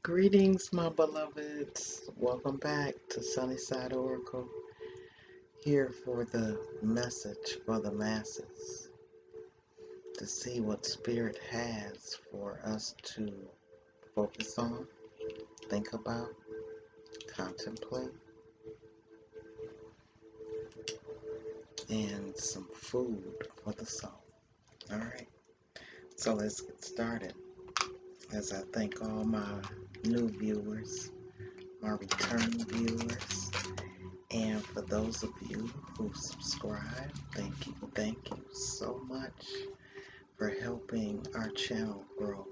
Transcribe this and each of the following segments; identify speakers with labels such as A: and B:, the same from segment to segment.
A: Greetings, my beloveds. Welcome back to Sunnyside Oracle, here for the message for the masses, to see what Spirit has for us to focus on, think about, contemplate, and some food for the soul. All right, so let's get started. As I thank all my new viewers, my returning viewers, and for those of you who subscribe, thank you so much for helping our channel grow.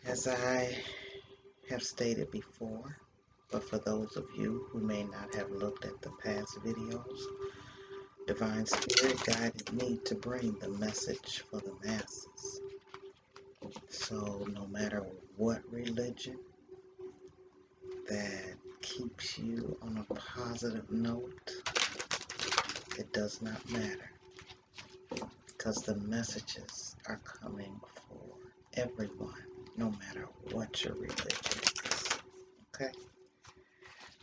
A: As I have stated before, but for those of you who may not have looked at the past videos, Divine Spirit guided me to bring the message for the masses. So no matter what religion that keeps you on a positive note, it does not matter, because the messages are coming for everyone, no matter what your religion is. Okay?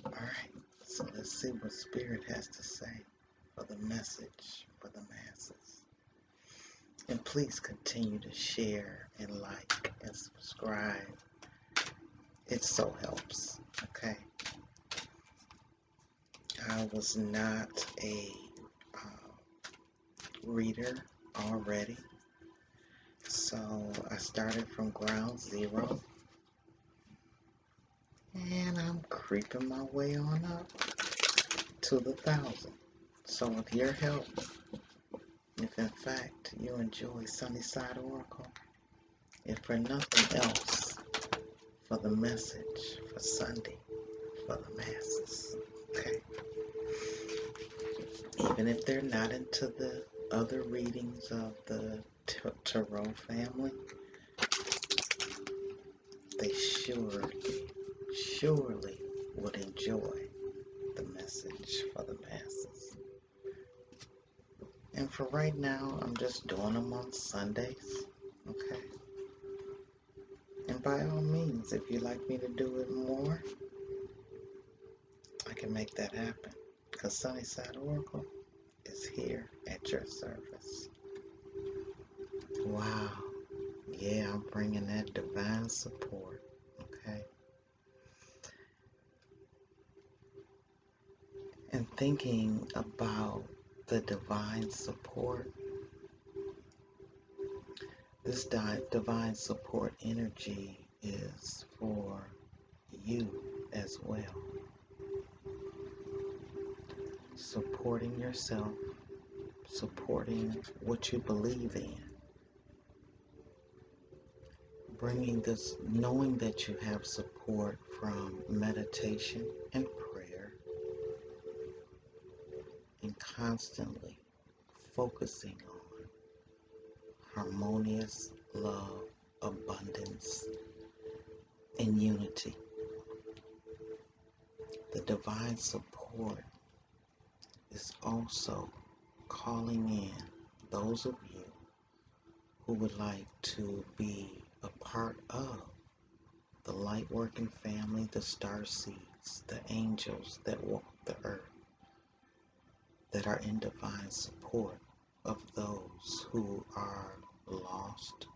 A: Alright, so let's see what Spirit has to say for the message for the masses. And please continue to share and like and subscribe. It so helps. Okay? I was not a reader already, so I started from ground zero, and I'm creeping my way on up to the 1,000. So with your help, if in fact you enjoy Sunnyside Oracle, if for nothing else, for the message for Sunday, for the masses, okay? Even if they're not into the other readings of the Tarot family, they surely would enjoy the message for the masses. And for right now, I'm just doing them on Sundays, okay? And by all means, if you'd like me to do it more, I can make that happen, because Sunnyside Oracle is here at your service. Wow. Yeah, I'm bringing that divine support, okay? And thinking about the divine support, this divine support energy is for you as well. Supporting yourself, supporting what you believe in, bringing this, knowing that you have support from meditation and prayer, and constantly focusing on harmonious love, abundance, and unity. The divine support is also calling in those of you who would like to be a part of the light working family, the star seeds, the angels that walk the earth, that are in divine support of those who are lost,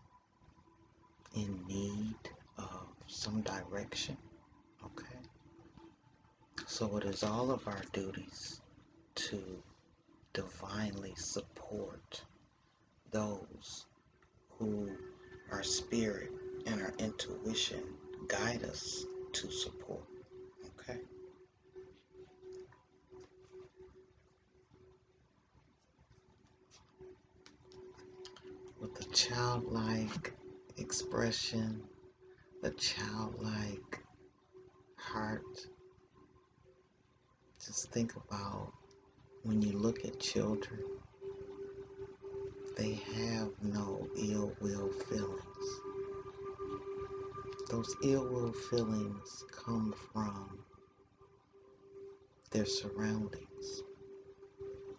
A: in need of some direction. Okay? So it is all of our duties to divinely support those who our spirit and our intuition guide us to support. Okay? With a childlike expression, a childlike heart, just think about when you look at children, they have no ill will feelings. Those ill will feelings come from their surroundings,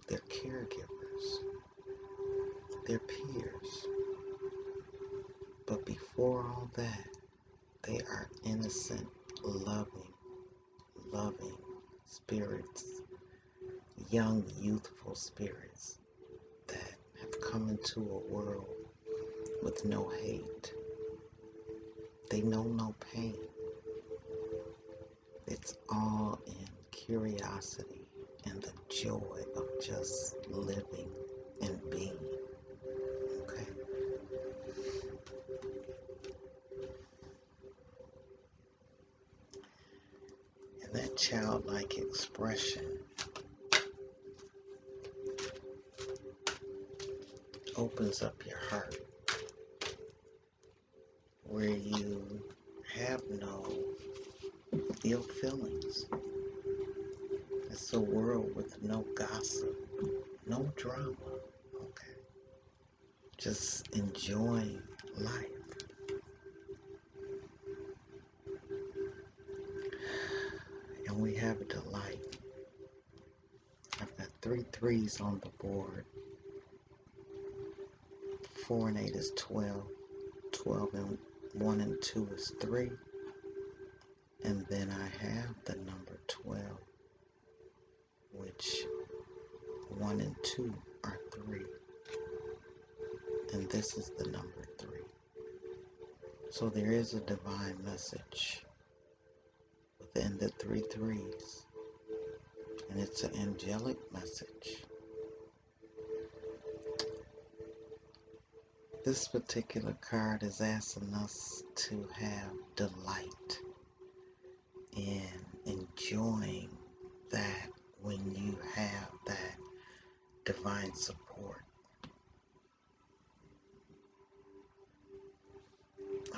A: their caregivers, their peers. But before before all that, they are innocent, loving spirits, young, youthful spirits that have come into a world with no hate. They know no pain. It's all in curiosity and the joy of just living and being. Okay? And that childlike expression opens up your heart where you have no ill feelings. It's a world with no gossip, no drama. Okay? Just enjoying life. And we have a delight. I've got 3 threes on the board. 4 and 8 is 12. 12 and 1 and 2 is 3. And then I have the number 12, which 1 and 2 are 3. And this is the number 3. So there is a divine message within the 3 threes. And it's an angelic message. This particular card is asking us to have delight in enjoying that when you have that divine support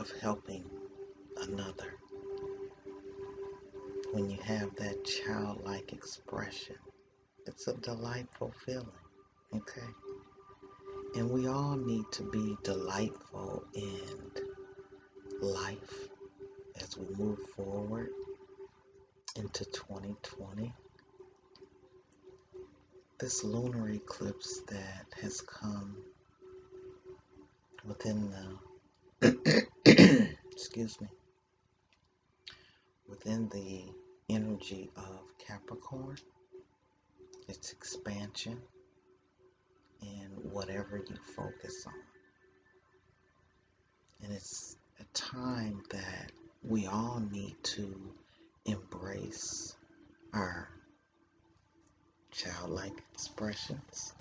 A: of helping another. When you have that childlike expression, it's a delightful feeling, okay? And we all need to be delightful in life as we move forward into 2020. This lunar eclipse that has come within the excuse me, within the energy of Capricorn, its expansion in whatever you focus on. And it's a time that we all need to embrace our childlike expressions.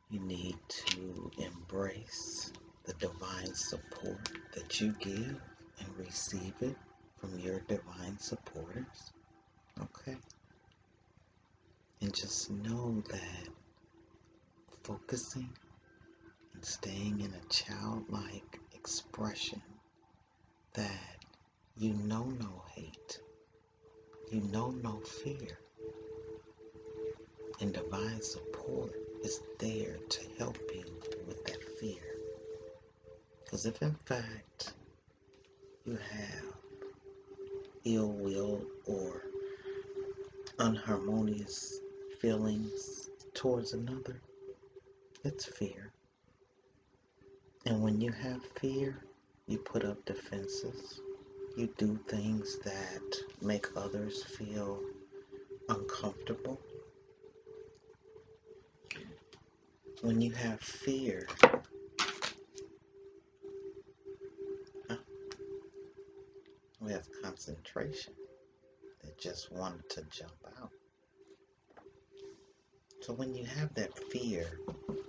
A: You need to embrace the divine support that you give and receive it from your divine supporters. Okay? And just know that focusing and staying in a childlike expression, that you know no hate, you know no fear, and divine support is there to help you with that fear. Because if in fact you have ill will or unharmonious feelings towards another, it's fear. And when you have fear, you put up defenses. You do things that make others feel uncomfortable. When you have fear, we have concentration that just wanted to jump out. So when you have that fear,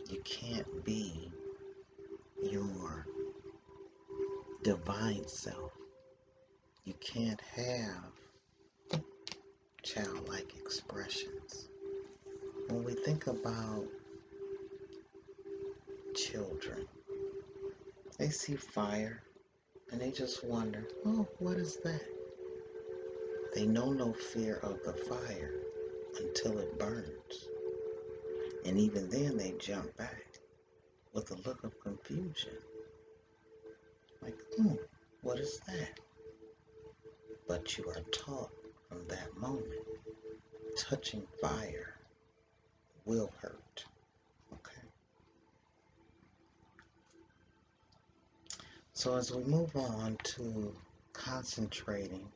A: you can't be your divine self. You can't have childlike expressions. When we think about children, they see fire and they just wonder, oh, what is that? They know no fear of the fire until it burns. And even then they jump back with a look of confusion. Like, what is that? But you are taught from that moment, touching fire will hurt. Okay? So as we move on to concentrating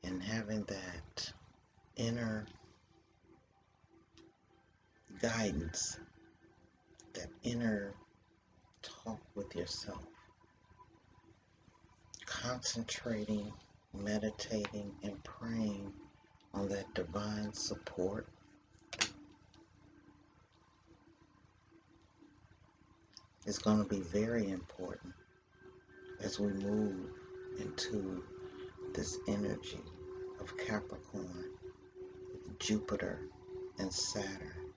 A: and having that inner guidance, that inner talk with yourself, concentrating, meditating, and praying on that divine support is going to be very important as we move into this energy of Capricorn, Jupiter, and Saturn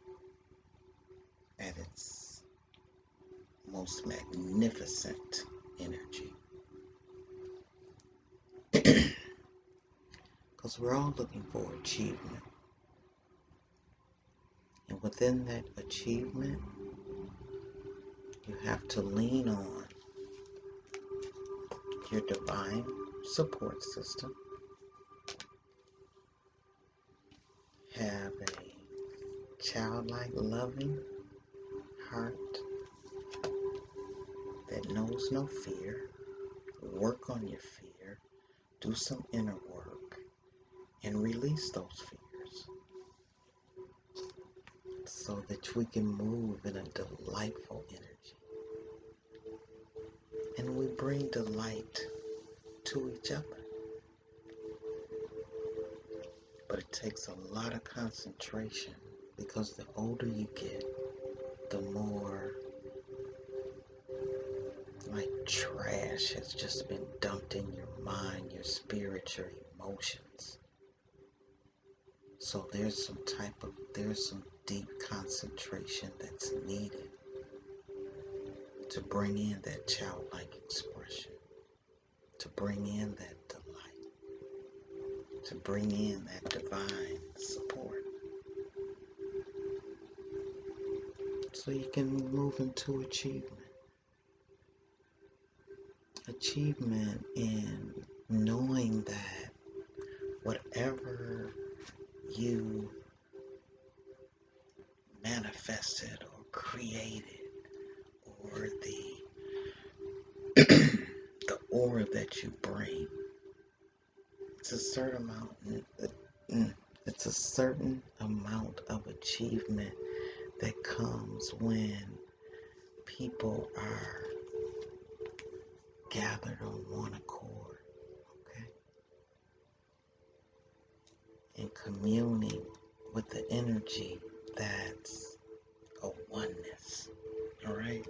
A: at its most magnificent energy. Because we're all looking for achievement. And within that achievement, you have to lean on your divine support system, have a childlike, loving heart that knows no fear, work on your fear, do some inner work, and release those fears so that we can move in a delightful energy. And we bring delight to each other. But it takes a lot of concentration because the older you get, the more like trash has just been dumped in your mind, your spirit, your emotions. So there's some deep concentration that's needed to bring in that childlike expression, to bring in that delight, to bring in that divine support. So you can move into achievement. Achievement in knowing that whatever you manifested or created, or the aura that you bring, it's a certain amount of achievement that comes when people are gathered on one accord, okay? And communing with the energy that's a oneness, all right?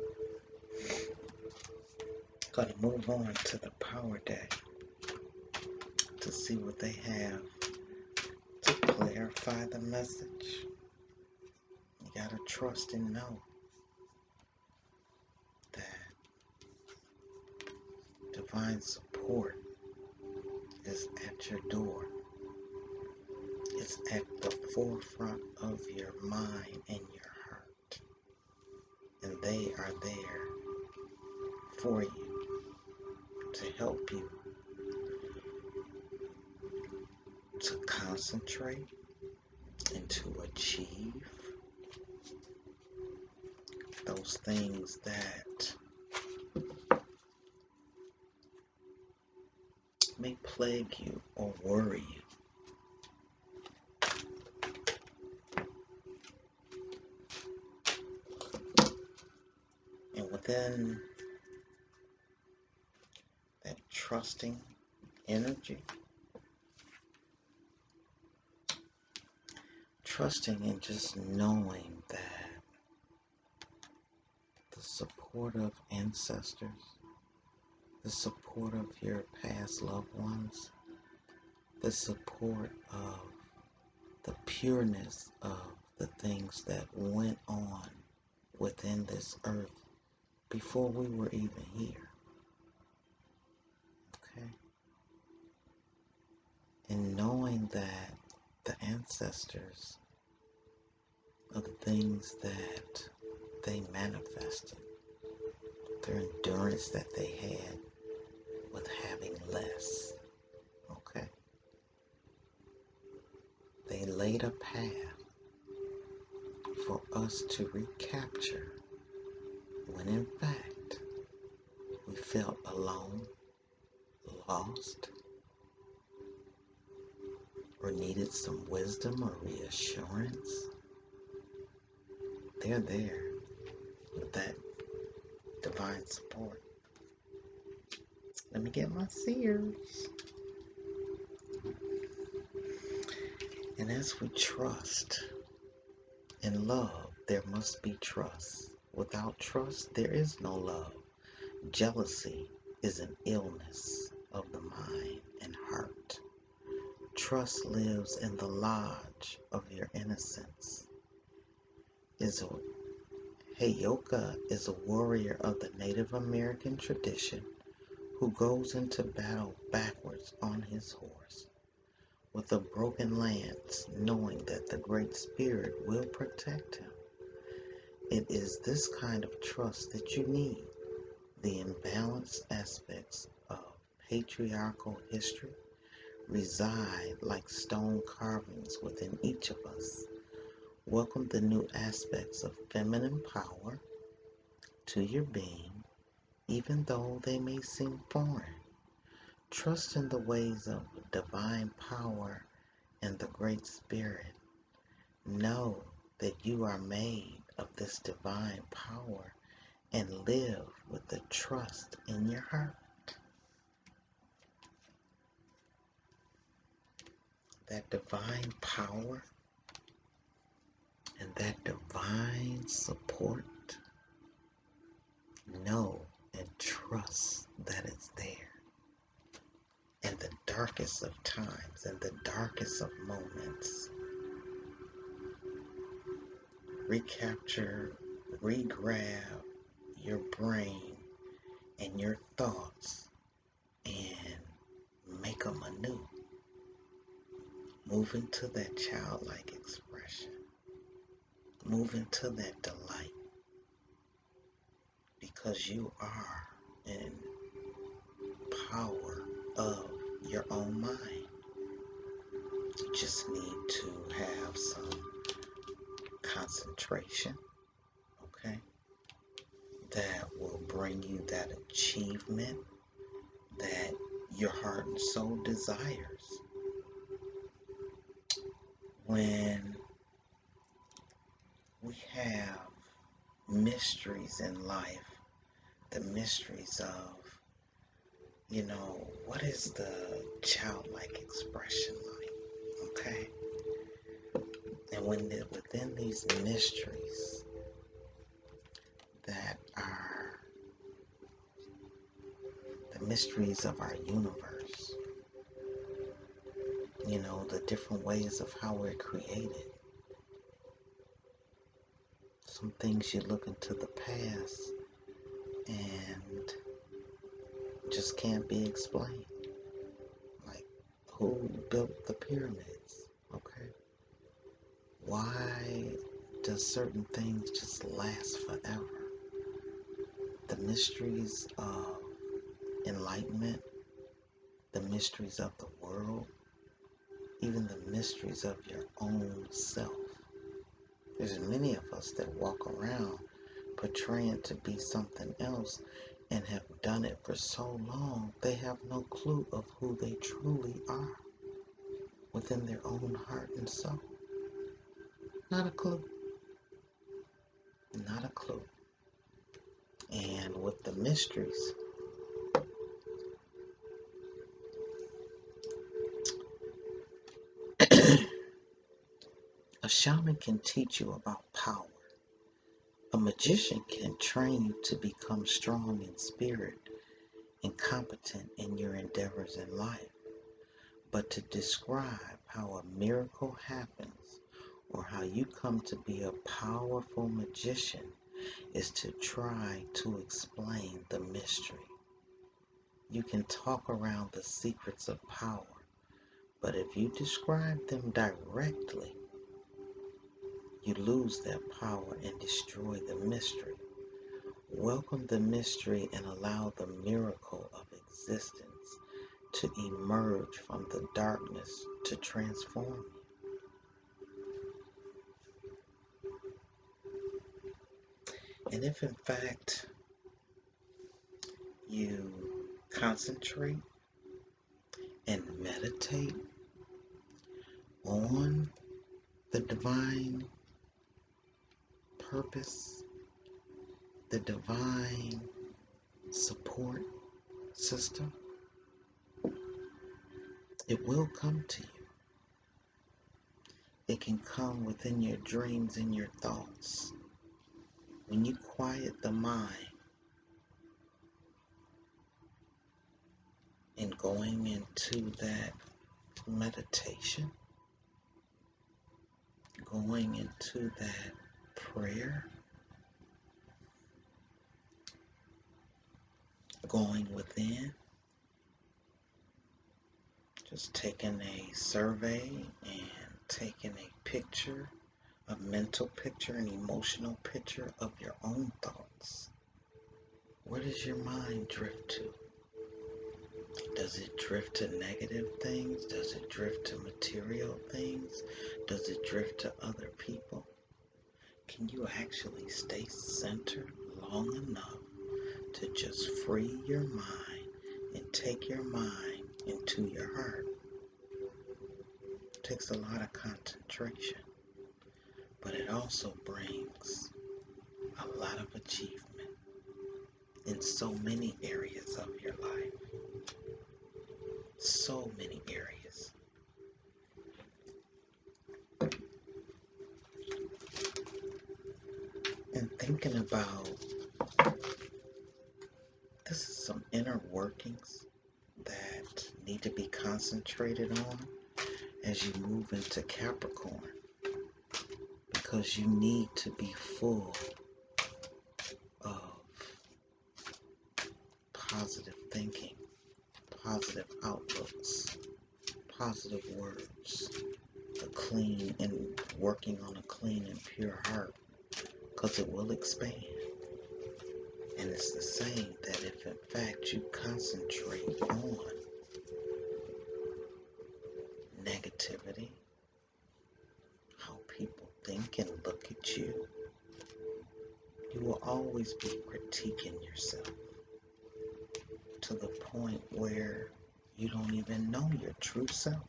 A: Gonna move on to the power deck to see what they have to clarify the message. You gotta trust and know that divine support is at your door. It's at the forefront of your mind and your heart. And they are there for you to help you to concentrate and to achieve those things that may plague you or worry you. And within that trusting energy, trusting and just knowing that the support of ancestors, the support of your past loved ones, the support of the pureness of the things that went on within this earth before we were even here. Okay? And knowing that the ancestors of the things that they manifested, their endurance that they had with having less. Okay? They laid a path for us to recapture when in fact we felt alone, lost, or needed some wisdom or reassurance, they're there with that divine support. Let me get my seers. And as we trust in love, there must be trust. Without trust, there is no love. Jealousy is an illness of the mind and heart. Trust lives in the lodge of your innocence. Heyoka is a warrior of the Native American tradition who goes into battle backwards on his horse with a broken lance, knowing that the Great Spirit will protect him. It is this kind of trust that you need. The imbalanced aspects of patriarchal history reside like stone carvings within each of us. Welcome the new aspects of feminine power to your being, even though they may seem foreign. Trust in the ways of divine power and the Great Spirit. Know that you are made of this divine power and live with the trust in your heart. That divine power and that divine support, know and trust that it's there. In the darkest of times, in the darkest of moments, recapture, regrab your brain and your thoughts and make them anew. Move into that childlike expression. Move into that delight. Because you are in power of your own mind. You just need to have some concentration, okay? That will bring you that achievement that your heart and soul desires. When we have mysteries in life, the mysteries of, what is the childlike expression like, okay? And within these mysteries that are the mysteries of our universe, the different ways of how we're created. Some things you look into the past and just can't be explained. Like, who built the pyramids? Okay. Why does certain things just last forever? The mysteries of enlightenment, the mysteries of the world, even the mysteries of your own self. There's many of us that walk around portraying to be something else and have done it for so long, they have no clue of who they truly are within their own heart and soul. Not a clue. Not a clue. And with the mysteries, a shaman can teach you about power. A magician can train you to become strong in spirit and competent in your endeavors in life. But to describe how a miracle happens or how you come to be a powerful magician is to try to explain the mystery. You can talk around the secrets of power, but if you describe them directly, you lose that power and destroy the mystery. Welcome the mystery and allow the miracle of existence to emerge from the darkness to transform you. And if in fact you concentrate and meditate on the divine purpose, the divine support system, it will come to you. It can come within your dreams and your thoughts. When you quiet the mind and going into that meditation, going into that prayer, going within, just taking a survey and taking a picture, a mental picture, an emotional picture of your own thoughts. Where does your mind drift to? Does it drift to negative things? Does it drift to material things? Does it drift to other people? Can you actually stay centered long enough to just free your mind and take your mind into your heart? It takes a lot of concentration, but it also brings a lot of achievement in so many areas of your life. So many areas. And thinking about, this is some inner workings that need to be concentrated on as you move into Capricorn, because you need to be full of positive thinking, positive outlooks, positive words, a clean and working on a clean and pure heart, because it will expand. And it's the same that if in fact you concentrate on negativity, how people think and look at you, you will always be critiquing yourself to the point where you don't even know your true self.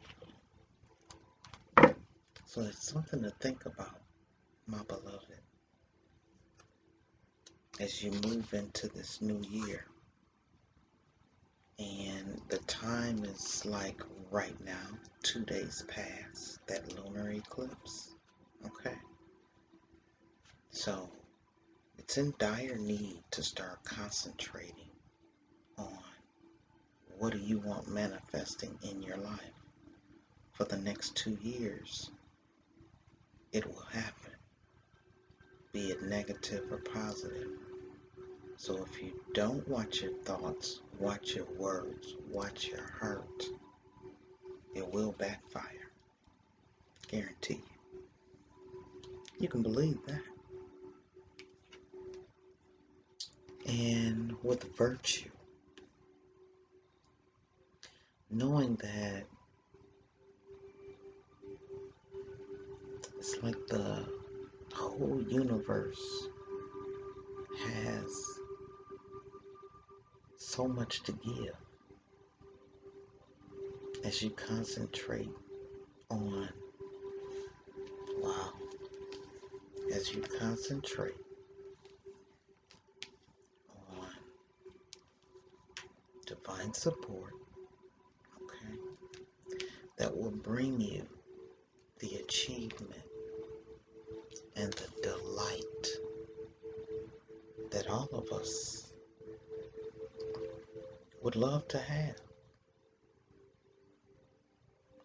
A: So it's something to think about, my beloved, as you move into this new year. And the time is like right now, 2 days past that lunar eclipse. Okay? So it's in dire need to start concentrating on what do you want manifesting in your life. For the next 2 years, it will happen, be it negative or positive. So if you don't watch your thoughts, watch your words, watch your heart, it will backfire. Guarantee you. You can believe that. And with virtue, knowing that it's like the whole universe has so much to give as you concentrate on, wow, as you concentrate on divine support, okay, that will bring you the achievement and the delight that all of us would love to have.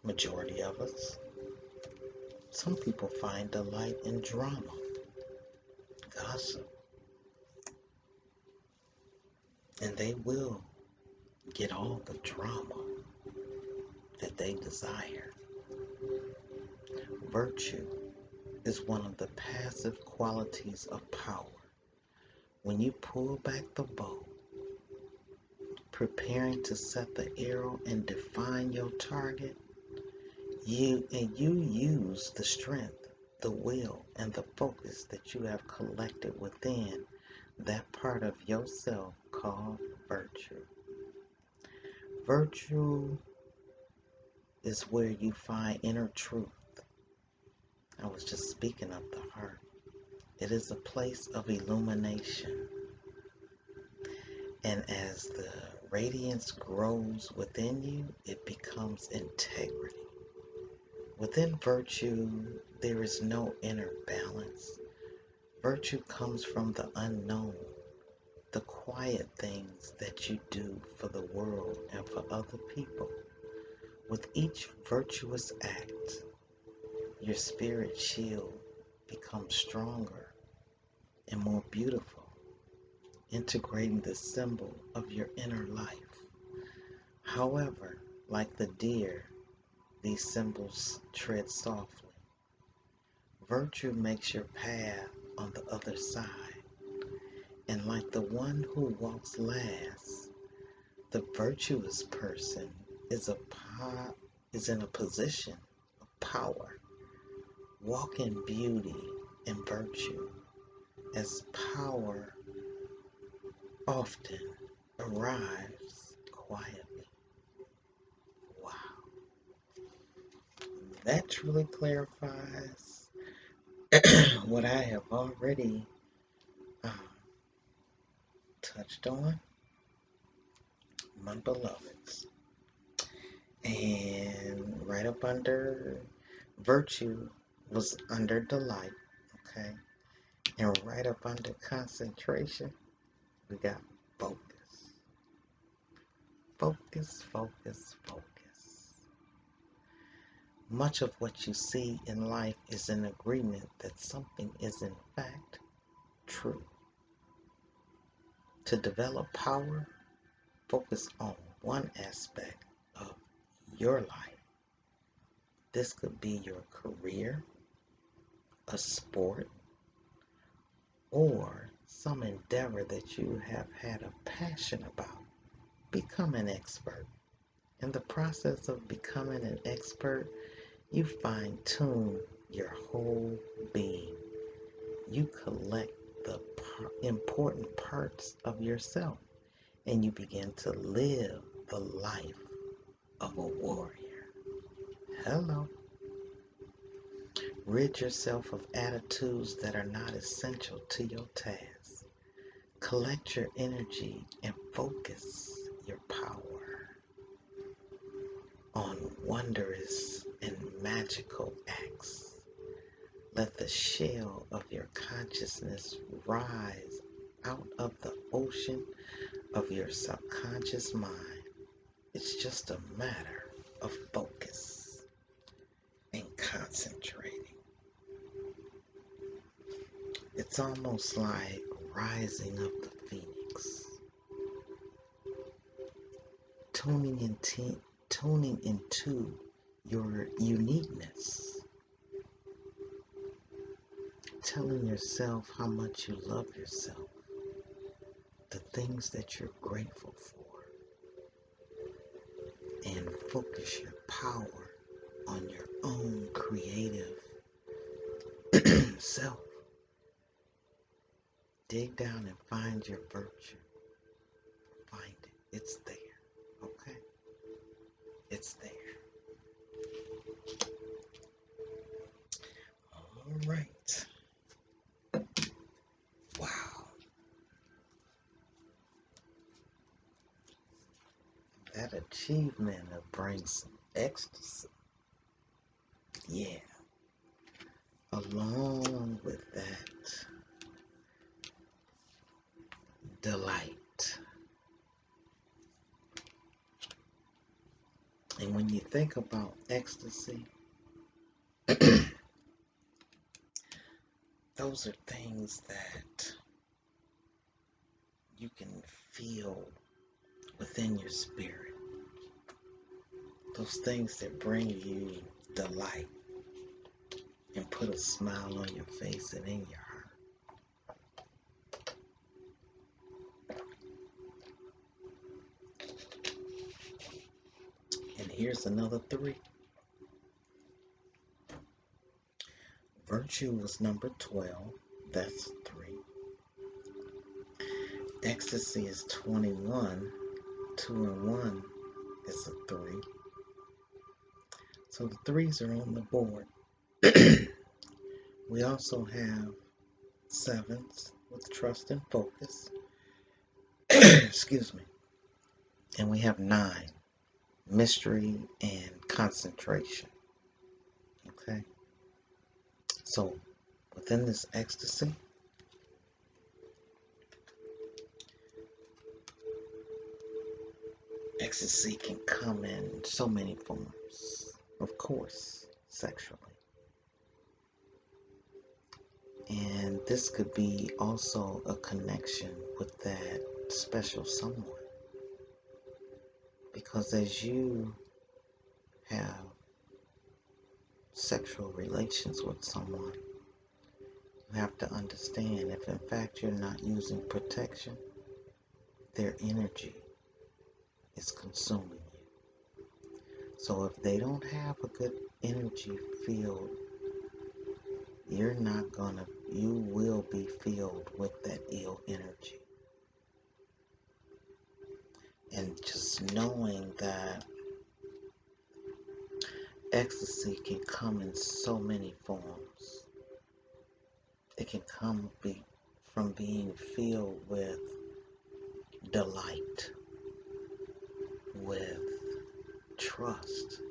A: Majority of us. Some people find delight in drama, gossip, and they will get all the drama that they desire. Virtue is one of the passive qualities of power. When you pull back the bow, preparing to set the arrow and define your target, you use the strength, the will, and the focus that you have collected within that part of yourself called virtue. Virtue is where you find inner truth. I was just speaking of the heart. It is a place of illumination. And as the radiance grows within you, it becomes integrity. Within virtue, there is no inner balance. Virtue comes from the unknown, the quiet things that you do for the world and for other people. With each virtuous act, your spirit shield becomes stronger and more beautiful, integrating the symbol of your inner life. However, like the deer, these symbols tread softly. Virtue makes your path on the other side, and like the one who walks last, the virtuous person is in a position of power. Walk in beauty and virtue, as power often arrives quietly. Wow, that truly clarifies what I have already um, touched on, my beloveds. And right up under virtue was under delight, okay? And right up under concentration, we got focus. Focus, focus, focus. Much of what you see in life is an agreement that something is in fact true. To develop power, focus on one aspect of your life. This could be your career, a sport, or some endeavor that you have had a passion about. Become an expert. In the process of becoming an expert, you fine-tune your whole being. You collect the important parts of yourself, and you begin to live the life of a warrior. Hello. Rid yourself of attitudes that are not essential to your task. Collect your energy and focus your power on wondrous and magical acts. Let the shell of your consciousness rise out of the ocean of your subconscious mind. It's just a matter of focus and concentrating. It's almost like rising of the phoenix, tuning into your uniqueness, telling yourself how much you love yourself, the things that you're grateful for, and focus your power on your own creative self. Dig down and find your virtue. Find it. It's there. Okay? It's there. All right. Wow. That achievement of bringing some ecstasy. Yeah. Along with that delight. And when you think about ecstasy, those are things that you can feel within your spirit. Those things that bring you delight and put a smile on your face and in your heart. And here's another 3. Virtue was number 12. That's 3. Ecstasy is 21. 2 and 1 is a 3. So the 3s are on the board. We also have 7s with trust and focus. Excuse me. And we have 9, mystery and concentration. Okay. So within this ecstasy, ecstasy can come in so many forms. Of course, sexually. And this could be also a connection with that special someone. Because as you have sexual relations with someone, you have to understand if in fact you're not using protection, their energy is consuming you. So if they don't have a good energy field, you will be filled with that ill energy. And just knowing that ecstasy can come in so many forms. It can come from being filled with delight, with trust,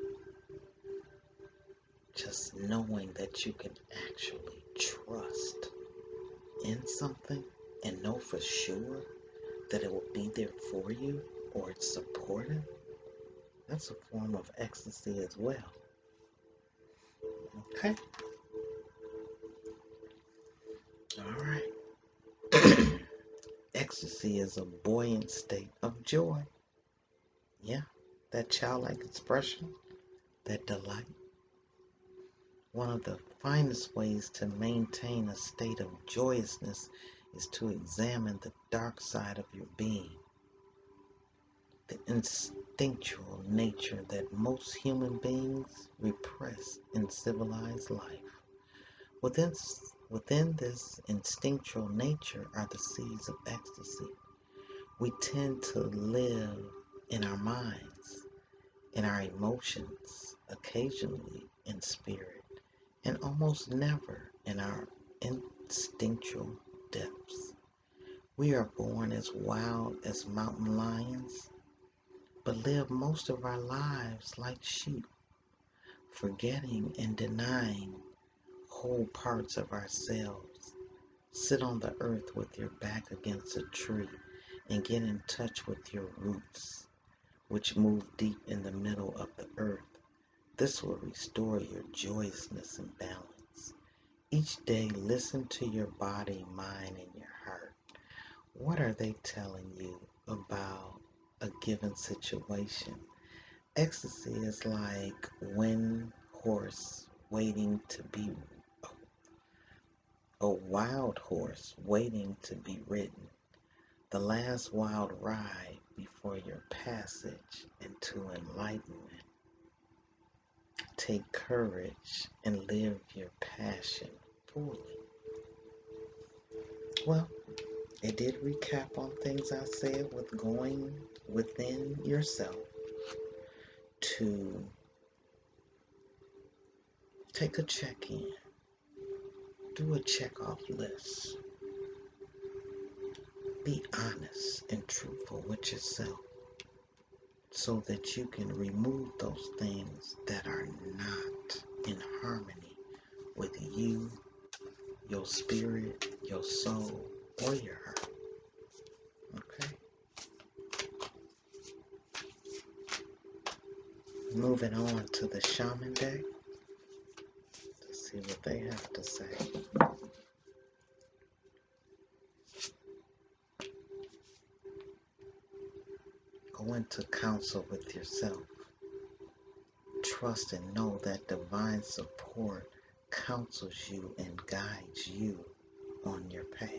A: just knowing that you can actually trust in something and know for sure that it will be there for you or it's supportive. That's a form of ecstasy as well. Okay? All right. Ecstasy is a buoyant state of joy. Yeah, that childlike expression, that delight. One of the finest ways to maintain a state of joyousness is to examine the dark side of your being, the instinctual nature that most human beings repress in civilized life. Within this instinctual nature are the seeds of ecstasy. We tend to live in our minds, in our emotions, occasionally in spirit, and almost never in our instinctual depths. We are born as wild as mountain lions, but live most of our lives like sheep, forgetting and denying whole parts of ourselves. Sit on the earth with your back against a tree and get in touch with your roots, which move deep in the middle of the earth. This will restore your joyousness and balance. Each day, listen to your body, mind, and your heart. What are they telling you about a given situation? Ecstasy is like one horse waiting to be a wild horse waiting to be ridden. The last wild ride before your passage into enlightenment. Take courage and live your passion fully. Well, it did recap on things I said with going within yourself to take a check-in, do a check-off list, be honest and truthful with yourself so that you can remove those things that are not in harmony with you, your spirit, your soul, or your heart. Okay? Moving on to the shaman deck to see what they have to say. Go into counsel with yourself. Trust and know that divine support counsels you and guides you on your path.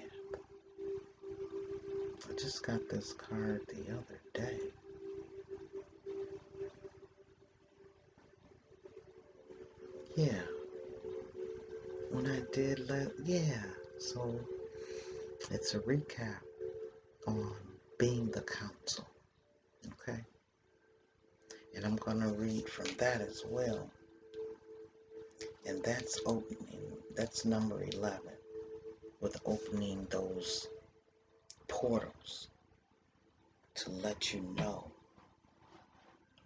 A: I just got this card the other day. Yeah, when I did so it's a recap on being the counsel. Okay? And I'm going to read from that as well. And that's number 11, with opening those portals to let you know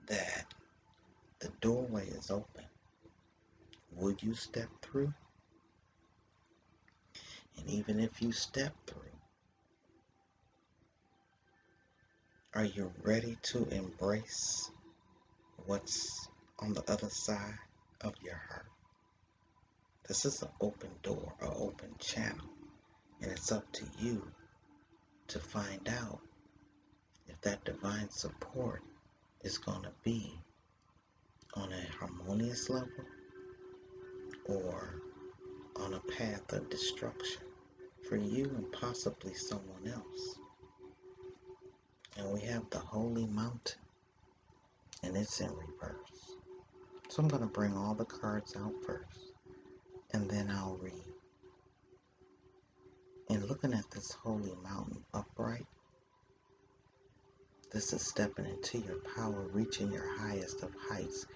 A: that the doorway is open. Would you step through? And even if you step through, are you ready to embrace what's on the other side of your heart? This is an open door, an open channel, and it's up to you to find out if that divine support is going to be on a harmonious level or on a path of destruction for you and possibly someone else. And we have the Holy Mountain, and it's in reverse. So I'm going to bring all the cards out first, and then I'll read. And looking at this Holy Mountain upright, this is stepping into your power, reaching your highest of heights,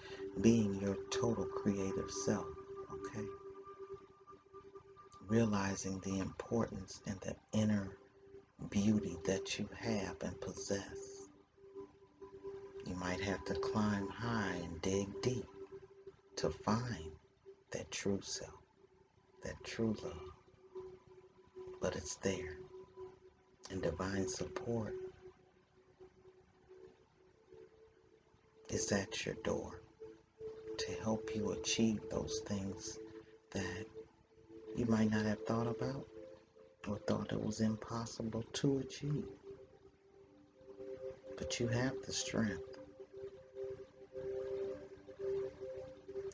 A: being your total creative self, okay? Realizing the importance and the inner beauty that you have and possess. You might have to climb high and dig deep to find that true self, that true love. But it's there. And divine support is at your door to help you achieve those things that you might not have thought about or thought it was impossible to achieve. But you have the strength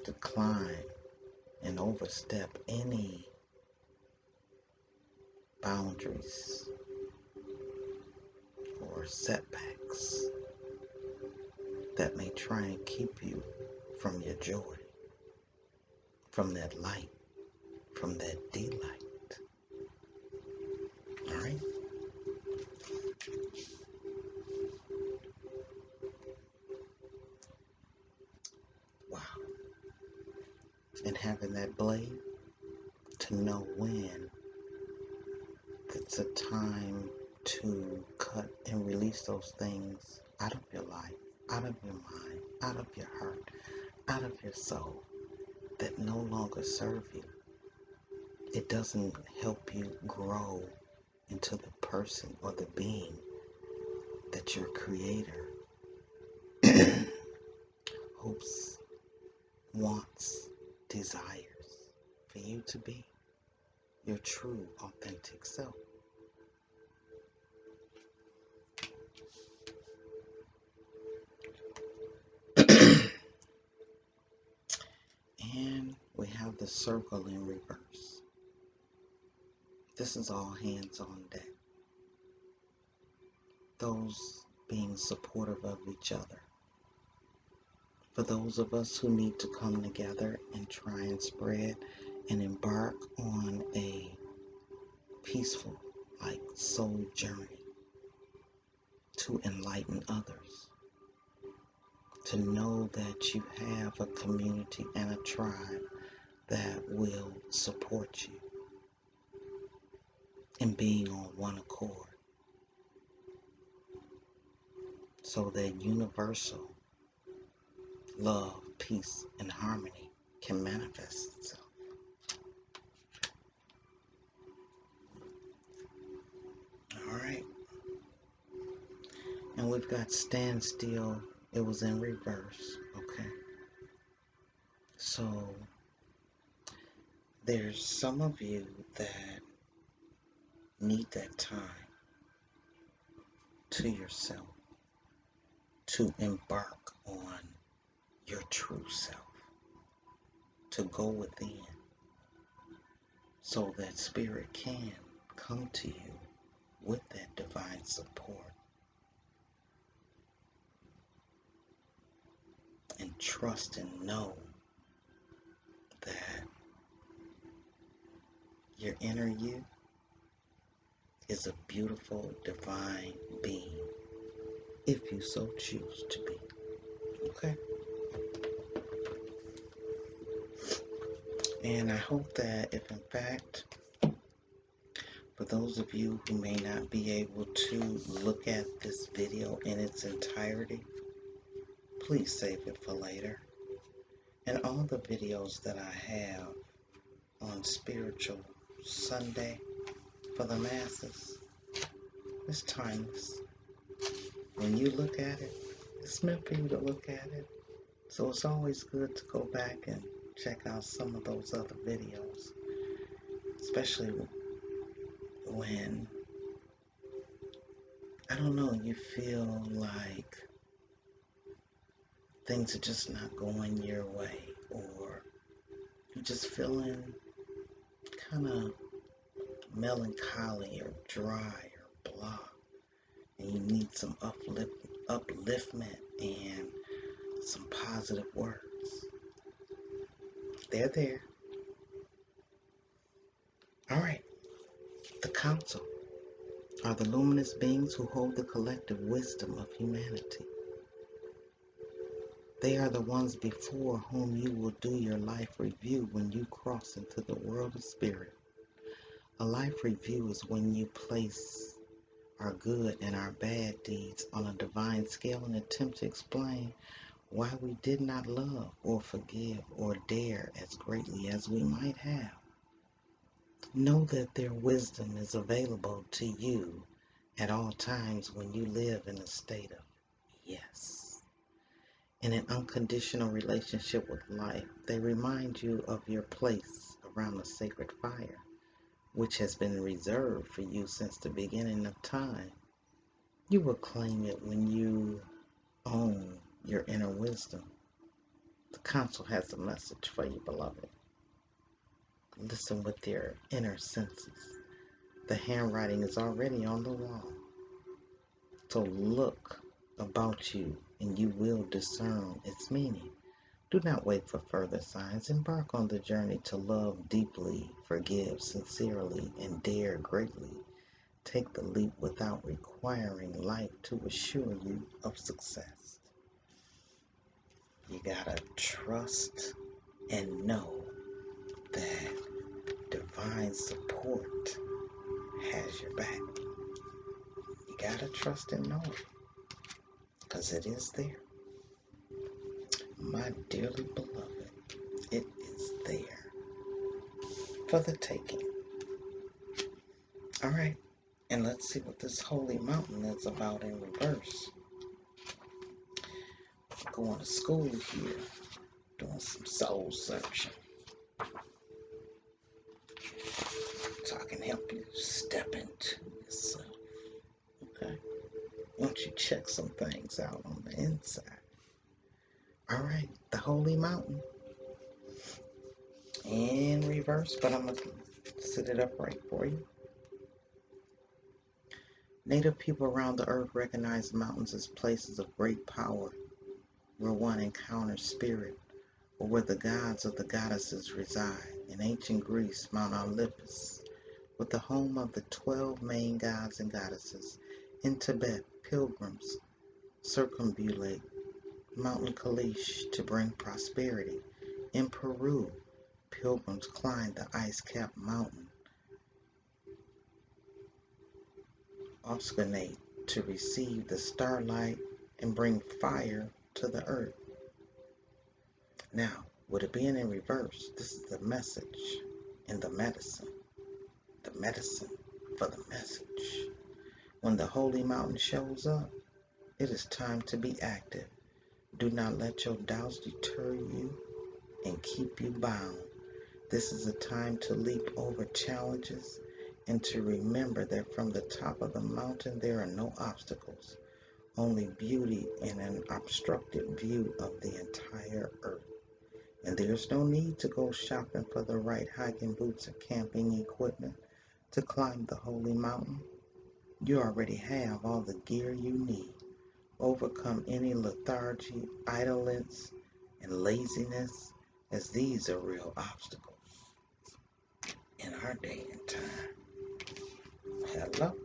A: to climb and overstep any boundaries or setbacks that may try and keep you from your joy, from that light, from that delight. All right? Wow. And having that blade to know when it's a time to cut and release those things out of your life, out of your mind, out of your heart, out of your soul that no longer serve you. It doesn't help you grow into the person or the being that your Creator hopes, wants, desires for you to be, your true, authentic self. And we have the circle in reverse. This is all hands on deck. Those being supportive of each other. For those of us who need to come together and try and spread and embark on a peaceful, like soul journey to enlighten others. To know that you have a community and a tribe that will support you in being on one accord. So that universal love, peace, and harmony can manifest itself. All right. And we've got stand still. It was in reverse. Okay. So there's some of you that need that time to yourself to embark on your true self, to go within so that spirit can come to you with that divine support and trust and know that your inner you is a beautiful divine being, if you so choose to be. Okay? And I hope that if in fact, for those of you who may not be able to look at this video in its entirety, please save it for later. And all the videos that I have on Spiritual Sunday for the masses is timeless. When you look at it, it's meant for you to look at it. So it's always good to go back and check out some of those other videos, especially when, I don't know, you feel like things are just not going your way, or you're just feeling kind of melancholy or dry or blah, and you need some upliftment and some positive words. They're there. All right. The council are the luminous beings who hold the collective wisdom of humanity. They are the ones before whom you will do your life review when you cross into the world of spirit. A life review is when you place our good and our bad deeds on a divine scale and attempt to explain why we did not love or forgive or dare as greatly as we might have. Know that their wisdom is available to you at all times when you live in a state of yes. In an unconditional relationship with life, they remind you of your place around the sacred fire, which has been reserved for you since the beginning of time. You will claim it when you own your inner wisdom. The council has a message for you, beloved. Listen with your inner senses. The handwriting is already on the wall. So look about you and you will discern its meaning. Do not wait for further signs. Embark on the journey to love deeply, forgive sincerely, and dare greatly. Take the leap without requiring life to assure you of success. You gotta trust and know that divine support has your back. You gotta trust and know it, because it is there. My dearly beloved, it is there for the taking. All right, and let's see what this holy mountain is about in reverse. Going to school here, doing some soul searching, so I can help you step into yourself. Okay, once you check some things out on the inside. All right, the holy mountain in reverse, but I'm gonna sit it upright for you. Native people around the earth recognize mountains as places of great power, where one encounters spirit, or where the gods or the goddesses reside. In ancient Greece, Mount Olympus was the home of the 12 main gods and goddesses. In Tibet, pilgrims circumambulate Mount Kailash to bring prosperity. In Peru, pilgrims climb the ice-capped mountain Oscanate to receive the starlight and bring fire to the earth. Now, with it being in reverse, this is the message and the medicine. The medicine for the message. When the holy mountain shows up, it is time to be active. Do not let your doubts deter you and keep you bound. This is a time to leap over challenges and to remember that from the top of the mountain there are no obstacles, only beauty and an unobstructed view of the entire earth. And there's no need to go shopping for the right hiking boots or camping equipment to climb the holy mountain. You already have all the gear you need. Overcome any lethargy, idleness, and laziness, as these are real obstacles in our day and time. Hello,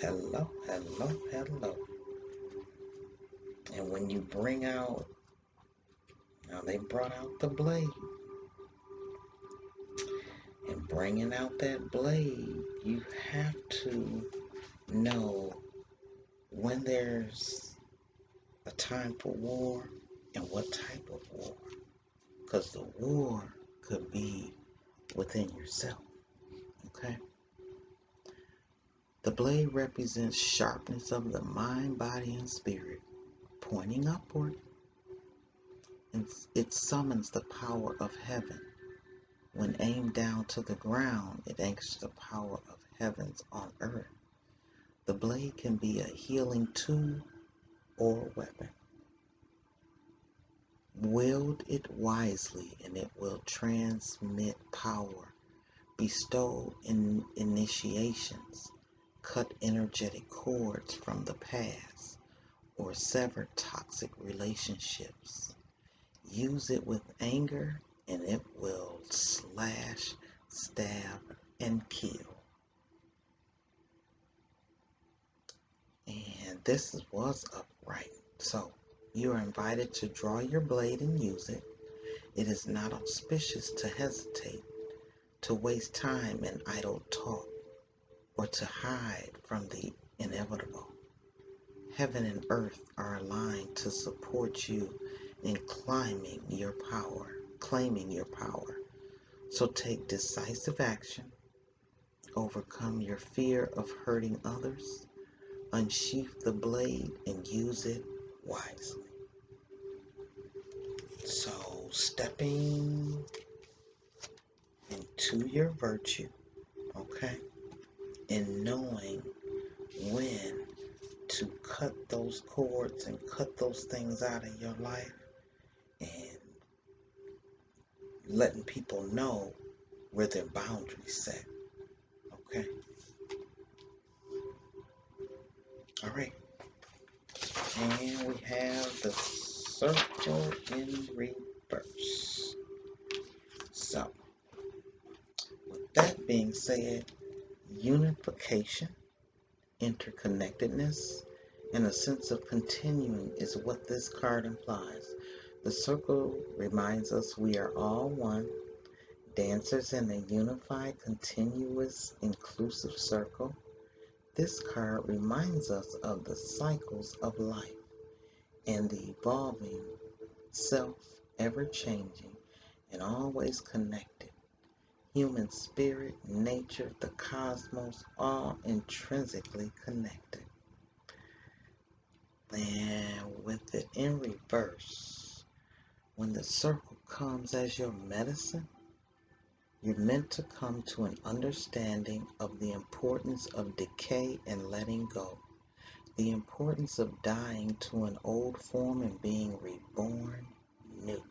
A: hello, hello, hello. And when you bring out, now they brought out the blade. And bringing out that blade, you have to know when there's a time for war and what type of war. Because the war could be within yourself. Okay? The blade represents sharpness of the mind, body, and spirit, pointing upward. And it summons the power of heaven. When aimed down to the ground, it anchors the power of heavens on earth. The blade can be a healing tool or weapon. Wield it wisely and it will transmit power, bestow initiations, cut energetic cords from the past, or sever toxic relationships. Use it with anger and it will slash, stab, and kill. And this was upright. So you are invited to draw your blade and use it. It is not auspicious to hesitate, to waste time in idle talk, or to hide from the inevitable. Heaven and earth are aligned to support you in claiming your power. So take decisive action, overcome your fear of hurting others, unsheath the blade and use it wisely. So stepping into your virtue, okay, and knowing when to cut those cords and cut those things out of your life, and letting people know where their boundaries set. Okay. All right. And we have the circle in reverse. So, with that being said, unification, interconnectedness, and a sense of continuing is what this card implies. The circle reminds us we are all one, dancers in a unified, continuous, inclusive circle. This card reminds us of the cycles of life and the evolving self, ever changing and always connected. Human spirit, nature, the cosmos, all intrinsically connected. And with it in reverse, when the circle comes as your medicine, you're meant to come to an understanding of the importance of decay and letting go, the importance of dying to an old form and being reborn new.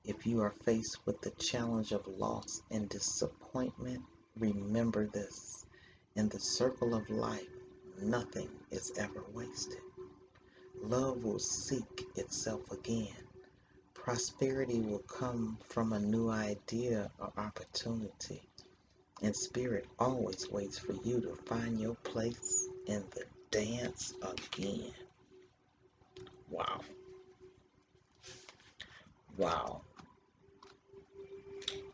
A: If you are faced with the challenge of loss and disappointment, remember this. In the circle of life, nothing is ever wasted. Love will seek itself again. Prosperity will come from a new idea or opportunity. And spirit always waits for you to find your place in the dance again. Wow. Wow.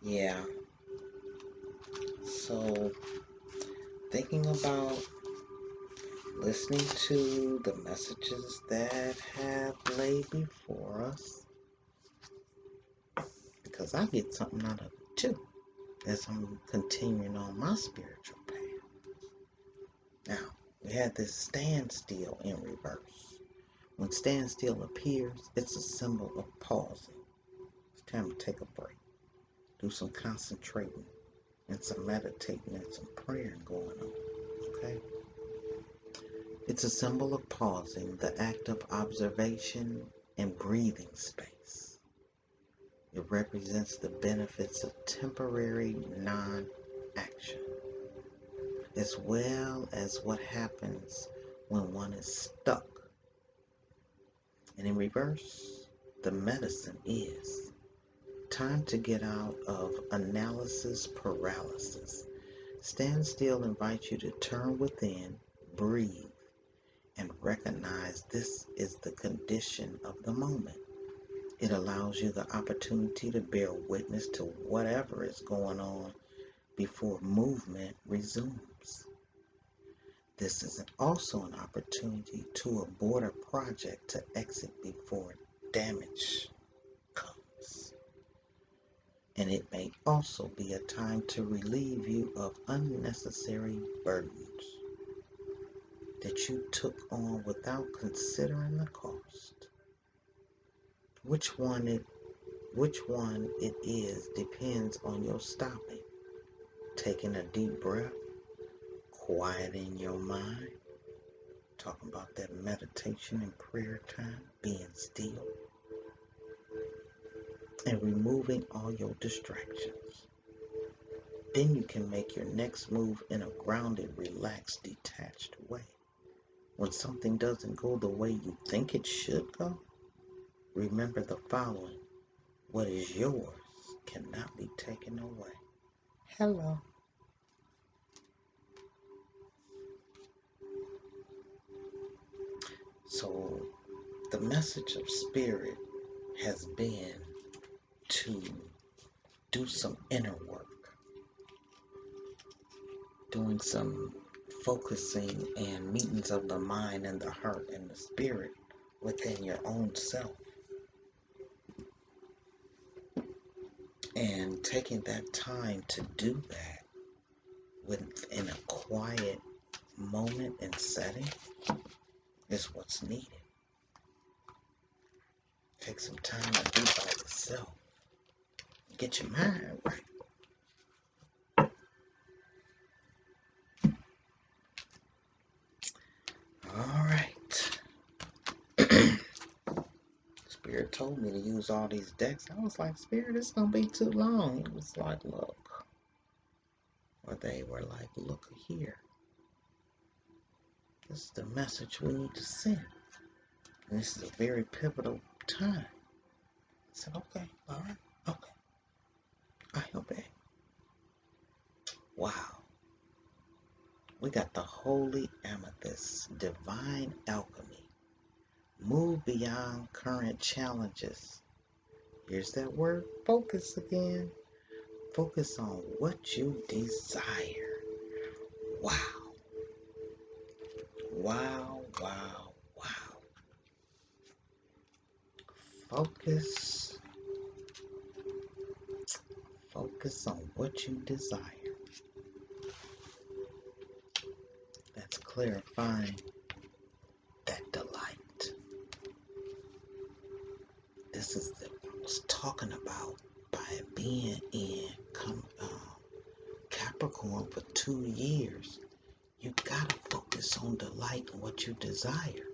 A: Yeah. So, thinking about listening to the messages that have laid before us, because I get something out of it too as I'm continuing on my spiritual path. Now, we had this standstill in reverse. When standstill appears, it's a symbol of pausing. It's time to take a break, do some concentrating and some meditating and some praying going on. Okay? It's a symbol of pausing, the act of observation and breathing space. It represents the benefits of temporary non-action, as well as what happens when one is stuck. And in reverse, the medicine is Time to get out of analysis paralysis. Stand still invites you to turn within, breathe, and recognize this is the condition of the moment. It allows you the opportunity to bear witness to whatever is going on before movement resumes. This is also an opportunity to abort a project to exit before damage comes. And it may also be a time to relieve you of unnecessary burdens that you took on without considering the cost. Which one it is depends on your stopping, taking a deep breath, quieting your mind, talking about that meditation and prayer time, being still, and removing all your distractions. Then you can make your next move in a grounded, relaxed, detached way. When something doesn't go the way you think it should go, remember the following: what is yours cannot be taken away. Hello. So the message of Spirit has been to do some inner work, doing some focusing and meetings of the mind and the heart and the spirit within your own self, and taking that time to do that within a quiet moment and setting is what's needed. Take some time to be by yourself. Get your mind right. All right. Spirit told me to use all these decks. I was like, Spirit, it's going to be too long. It was like, look. Or they were like, look here. This is the message we need to send. And this is a very pivotal time. I said, okay, all right, okay. I obey. Wow. We got the Holy Amethyst, Divine Alchemy. Move beyond current challenges. Here's that word, focus again. Focus on what you desire. Wow. Wow, wow, wow. Focus. Focus on what you desire. That's clarifying that delight. This is what I was talking about by being in Capricorn for 2 years. You gotta focus on delight and what you desire.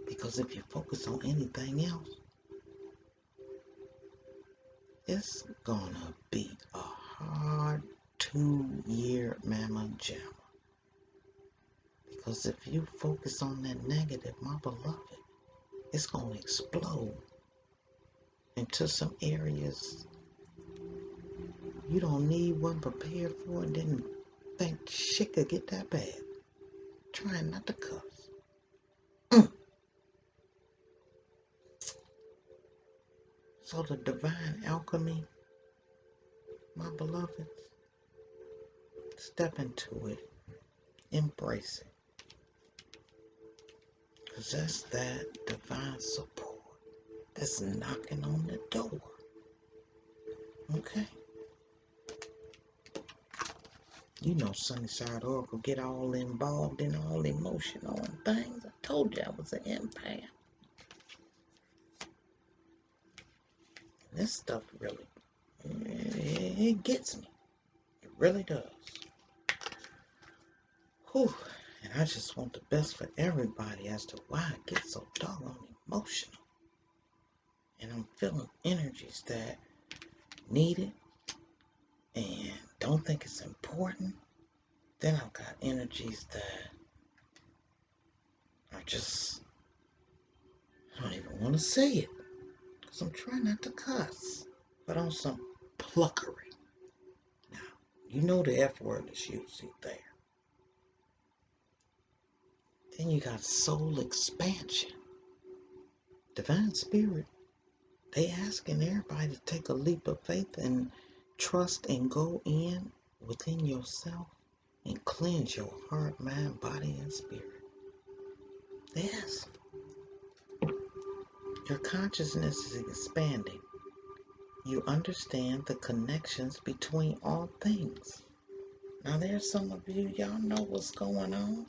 A: Because if you focus on anything else, it's gonna be a hard 2-year mamma jamma. Because if you focus on that negative, my beloved, it's gonna explode into some areas you don't need, one prepared for, and didn't think shit could get that bad. Trying not to cuss. So the divine alchemy, my beloveds, step into it, embrace it. Because that's that divine support that's knocking on the door. Okay? You know Sunnyside Oracle get all involved in all emotional and things. I told you I was an empath. This stuff really, it gets me. It really does. Whew. And I just want the best for everybody as to why I get so doggone emotional. And I'm feeling energies that need it and don't think it's important. Then I've got energies that are just, I don't even want to say it because I'm trying not to cuss. but on some pluckery. Now, you know the F word is usually there. Then you got soul expansion. Divine Spirit, they asking everybody to take a leap of faith and trust and go in within yourself and cleanse your heart, mind, body, and spirit. Yes. Your consciousness is expanding. You understand the connections between all things. Now there's some of you, y'all know what's going on.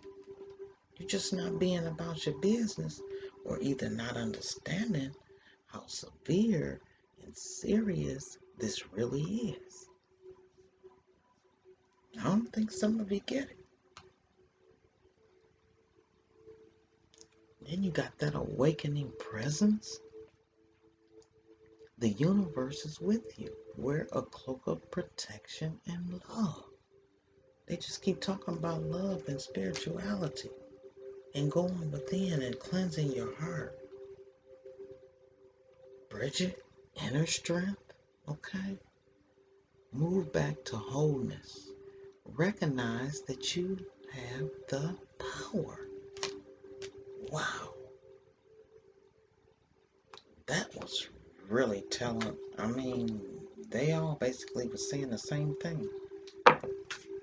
A: You're just not being about your business, or either not understanding how severe and serious this really is. I don't think some of you get it. Then you got that awakening presence. The universe is with you. Wear a cloak of protection and love. They just keep talking about love and spirituality and going within and cleansing your heart. Bridget, inner strength, okay? Move back to wholeness. Recognize that you have the power. Wow. That was really telling. I mean, they all basically were saying the same thing.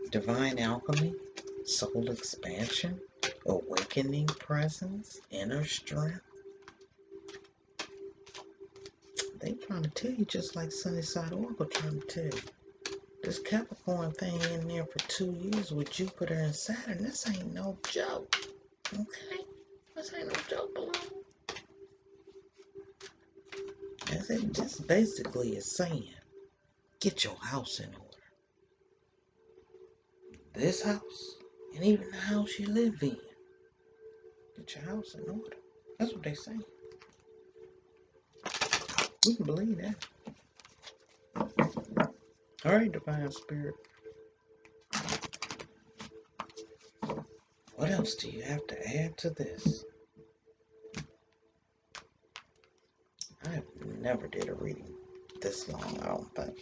A: Divine alchemy, soul expansion, awakening presence, inner strength. They trying to tell you just like Sunnyside Oracle trying to tell you. This Capricorn thing in there for 2 years with Jupiter and Saturn, this ain't no joke. Okay? This ain't no joke, below. As it just basically is saying, get your house in order. This house, and even the house you live in. Get your house in order. That's what they say. We can believe that. All right, Divine Spirit. What else do you have to add to this? I have never did a reading this long, I don't think.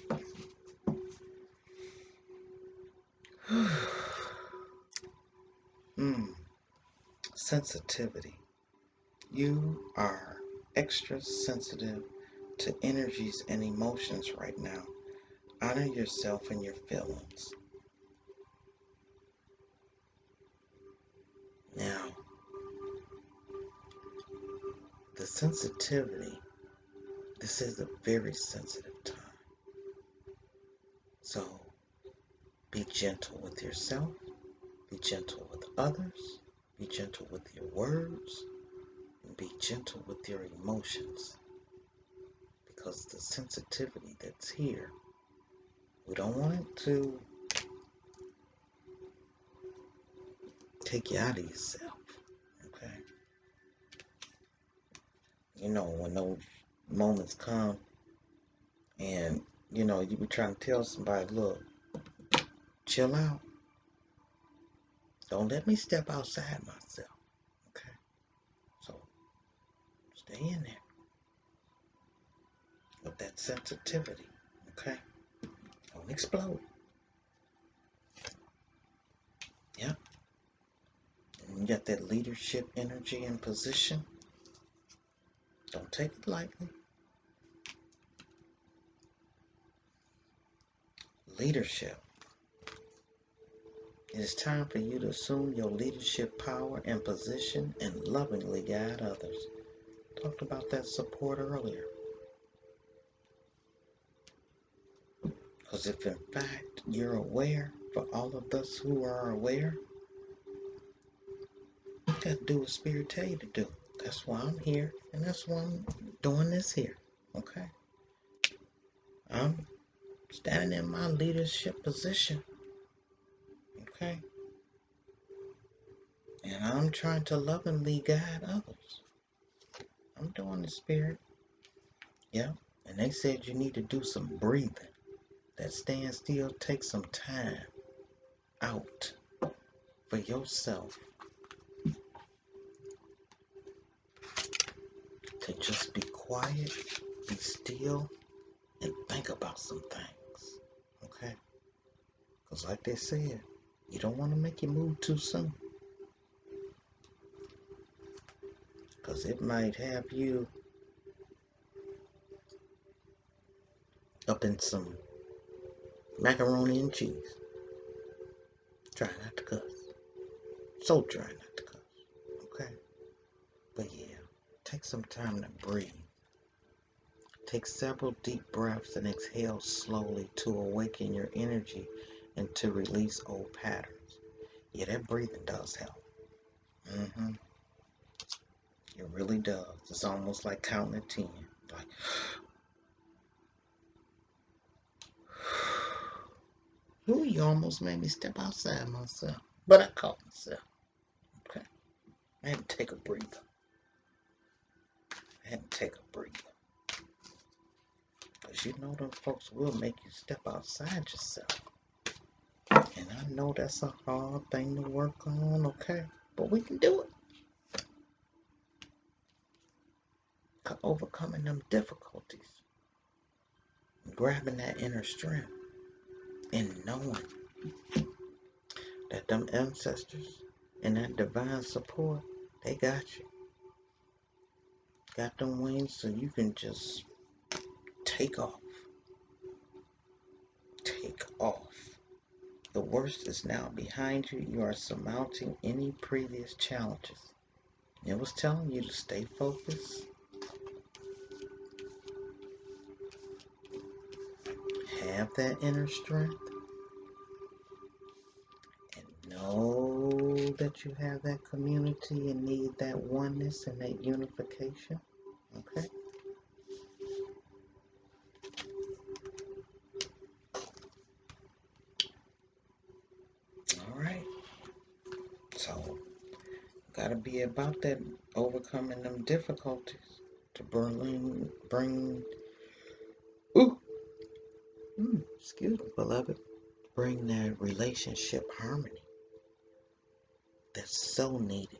A: Sensitivity. You are extra sensitive to energies and emotions right now. Honor yourself and your feelings. Now, the sensitivity, this is a very sensitive time. So, be gentle with yourself, be gentle with others, be gentle with your words, and be gentle with your emotions. Because the sensitivity that's here, we don't want it to take you out of yourself, okay? You know, when those moments come and, you know, you be trying to tell somebody, look, chill out. Don't let me step outside myself, okay? So, stay in there with that sensitivity, okay? Don't explode. Yeah. And you got that leadership energy and position. Don't take it lightly. Leadership. It is time for you to assume your leadership power and position and lovingly guide others. Talked about that support earlier. Because if in fact you're aware, for all of us who are aware, you got to do what Spirit tell you to do. That's why I'm here, and that's why I'm doing this here, okay? I'm standing in my leadership position, okay? And I'm trying to lovingly guide others. I'm doing the Spirit. Yeah. And they said you need to do some breathing. That stand still, take some time out for yourself to just be quiet, be still, and think about some things. Okay? Because like they said, you don't want to make your move too soon. Because it might have you up in some macaroni and cheese. Try not to cuss. So try not to cuss. Okay? But yeah, take some time to breathe. Take several deep breaths and exhale slowly to awaken your energy and to release old patterns. Yeah, that breathing does help. It really does. It's almost like counting to 10. Like, ooh, you almost made me step outside myself. But I caught myself. Okay. I had to take a breather. Because you know them folks will make you step outside yourself. And I know that's a hard thing to work on, okay? But we can do it. Overcoming them difficulties. Grabbing that inner strength. And knowing that them ancestors and that divine support, they got you. Got them wings so you can just take off. Take off. The worst is now behind you. You are surmounting any previous challenges. It was telling you to stay focused. Have that inner strength. And know that you have that community and need that oneness and that unification. Okay? Alright. So, gotta be about that overcoming them difficulties to bring excuse me, beloved, bring that relationship harmony that's so needed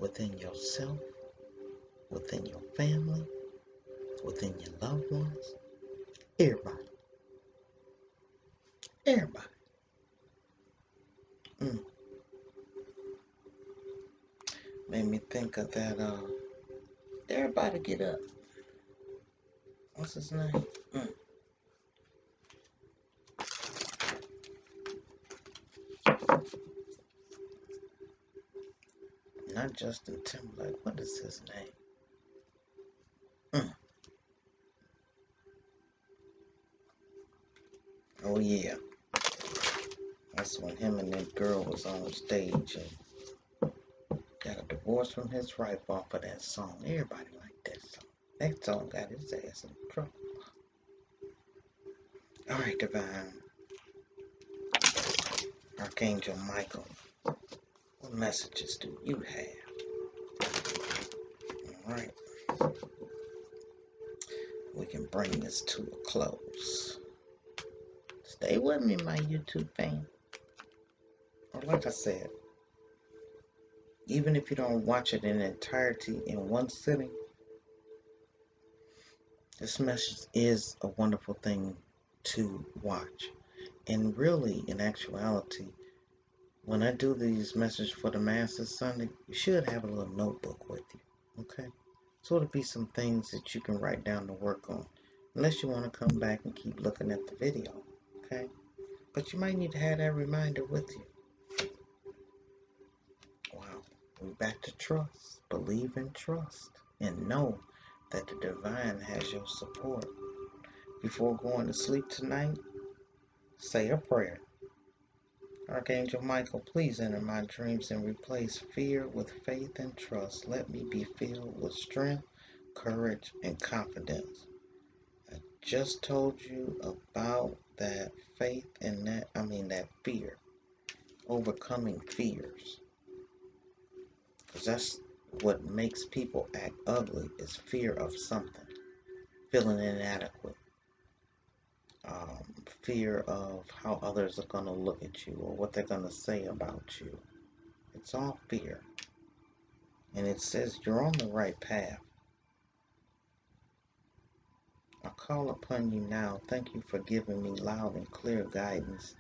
A: within yourself, within your family, within your loved ones, everybody, everybody. Made me think of that, everybody get up. What's his name? Not Justin Timberlake, what is his name? Oh yeah, that's when him and that girl was on stage and got a divorce from his wife off of that song. Everybody liked that song. That song got his ass in trouble. Alright, Divine. Archangel Michael, what messages do you have? Alright. We can bring this to a close. Stay with me, my YouTube fam. Or like I said, even if you don't watch it in entirety in one sitting, this message is a wonderful thing to watch. And really, in actuality, when I do these messages for the masses Sunday, you should have a little notebook with you, okay? So it'll be some things that you can write down to work on, unless you want to come back and keep looking at the video, okay? But you might need to have that reminder with you. Wow, we're back to trust. Believe and trust, and know that the divine has your support. Before going to sleep tonight, say a prayer. Archangel Michael, please enter my dreams and replace fear with faith and trust. Let me be filled with strength, courage, and confidence. I just told you about that faith and that fear. Overcoming fears. Because that's what makes people act ugly is fear of something. Feeling inadequate. Fear of how others are going to look at you or what they're going to say about you. It's all fear. And it says you're on the right path. I call upon you now. Thank you for giving me loud and clear guidance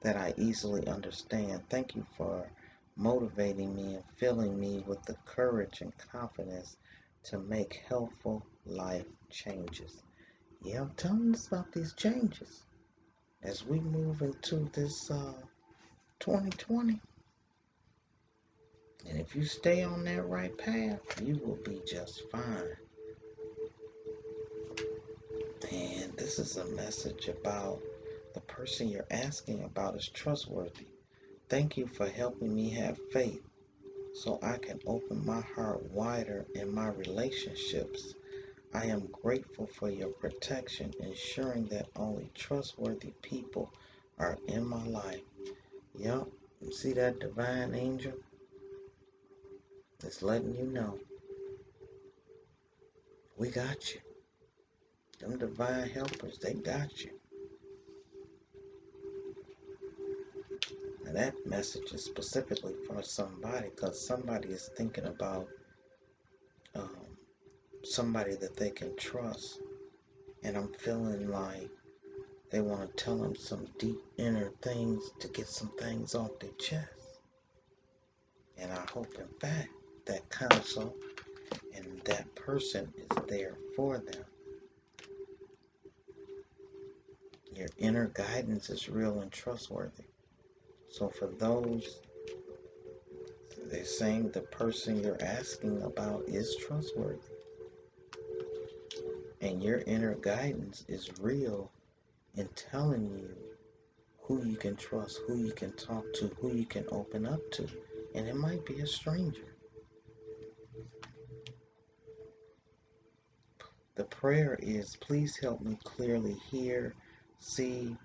A: that I easily understand. Thank you for motivating me and filling me with the courage and confidence to make helpful life changes. Yeah, I'm telling us about these changes as we move into this 2020. And if you stay on that right path, you will be just fine. And this is a message about the person you're asking about is trustworthy. Thank you for helping me have faith so I can open my heart wider in my relationships. I am grateful for your protection, ensuring that only trustworthy people are in my life. Yup, you see that divine angel? It's letting you know, we got you. Them divine helpers, they got you. And that message is specifically for somebody because somebody is thinking about um, somebody that they can trust. And I'm feeling like they want to tell them some deep inner things to get some things off their chest. And I hope, in fact, that counsel and that person is there for them. Your inner guidance is real and trustworthy. So for those, they're saying the person you're asking about is trustworthy. And your inner guidance is real in telling you who you can trust, who you can talk to, who you can open up to. And it might be a stranger. The prayer is, please help me clearly hear, see,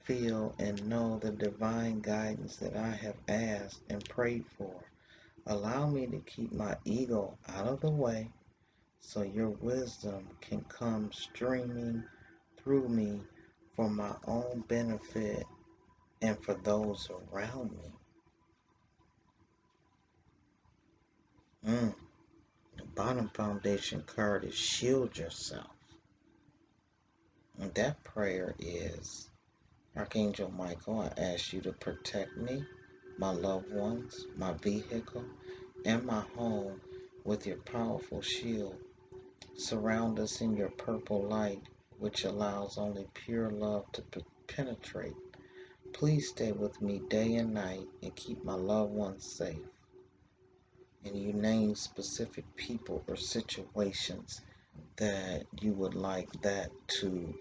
A: feel, and know the divine guidance that I have asked and prayed for. Allow me to keep my ego out of the way so your wisdom can come streaming through me for my own benefit and for those around me. The bottom foundation card is shield yourself. And that prayer is, Archangel Michael, I ask you to protect me, my loved ones, my vehicle, and my home with your powerful shield. Surround us in your purple light, which allows only pure love to penetrate. Please stay with me day and night and keep my loved ones safe. And you name specific people or situations that you would like that to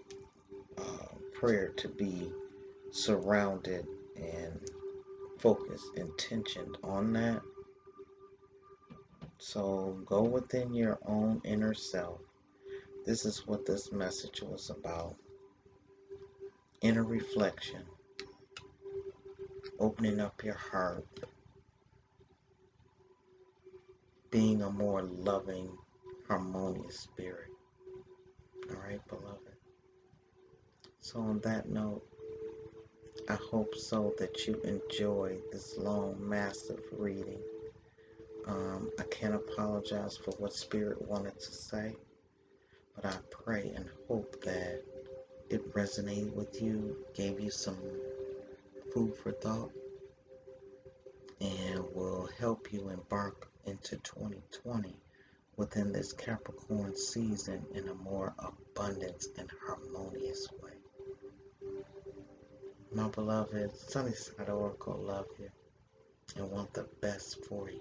A: prayer to be surrounded and focused, intentioned on that. So go within your own inner self. This is what this message was about. Inner reflection, opening up your heart, being a more loving, harmonious spirit. All right, beloved. So on that note, I hope so that you enjoyed this long, massive reading. I can't apologize for what Spirit wanted to say, but I pray and hope that it resonated with you, gave you some food for thought, and will help you embark into 2020 within this Capricorn season in a more abundant and harmonious way. My beloved, Sunnyside Oracle love you and want the best for you.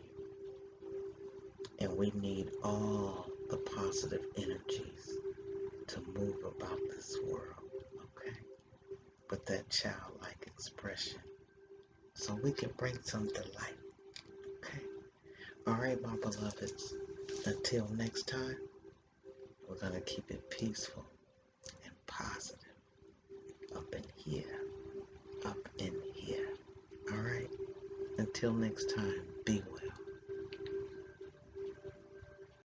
A: And we need all the positive energies to move about this world, okay? With that childlike expression, so we can bring some delight, okay? All right, my beloveds, until next time, we're going to keep it peaceful and positive up in here, up in here. All right, until next time.